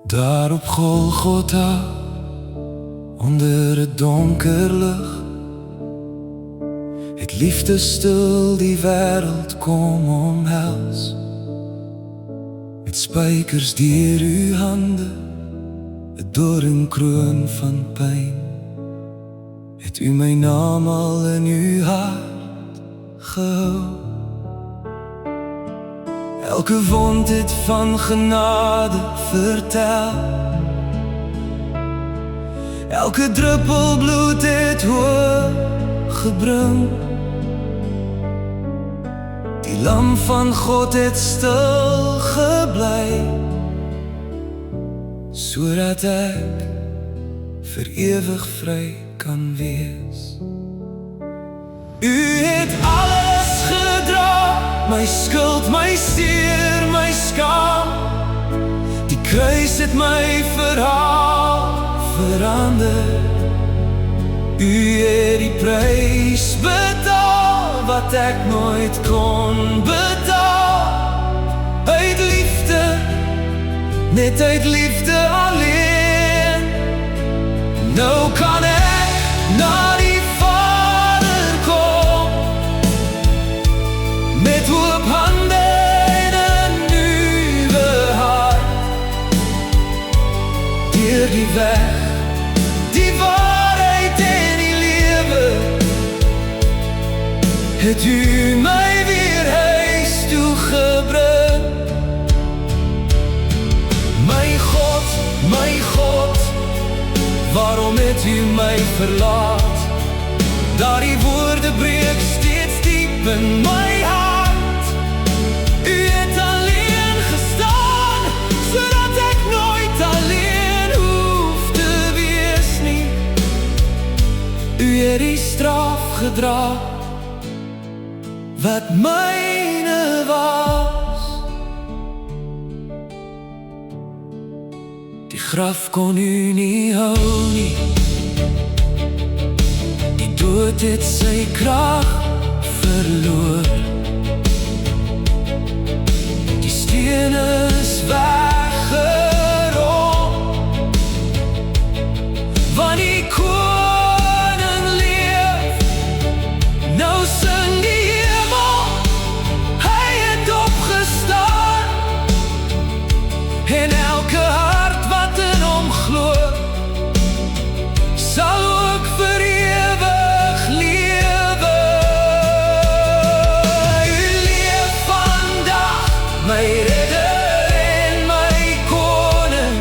Daar op Golgotha, onder het donker lig, het liefde stil die wêreld kom omhels. Met spykers deur uw hande, 'n doringkroon van pyn, het u my naam al in uw hart gehou. Elke wond het van genade vertel, elke druppel bloed het hoog gebring. Die lam van God het stil gebly, sodat ek vir ewig vry kan wees. U het alles gedra, my skuld, my seer, my skaam. Die kruis het my verhaal verander. U het die prys betaal wat ek nooit kon betaal. Uit liefde, net uit liefde alleen. Nou kan ek na die Vader kom, met oop hande en 'n nuwe hart. Deur die weg, die waarheid en die lewe, het u my weer huis toe gebring. My God, waarom het u my verlaat? Daardie woorde breek steeds diep in my hart. U het alleen gestaan, sodat ek nooit alleen hoef te wees nie. U het die straf gedra wat myne was. Die graf kon u nie hou nie, die dood het sy krag verloor. Die steen is weggerol, want die koning leef. Nou sing die hemel, hy het opgestaan. En elke hart wat in hom glo, sal ook vir ewig lewe. U leef vandag, my redder en my koning.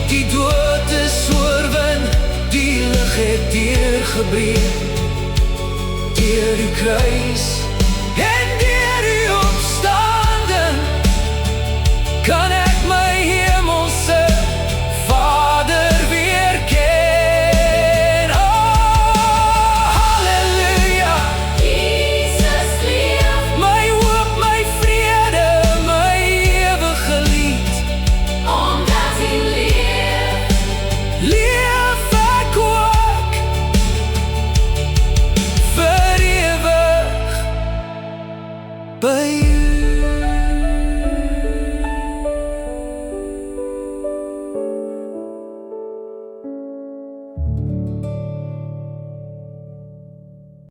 Die dood is oorwin, die lig het deurgebreek. Deur die kruis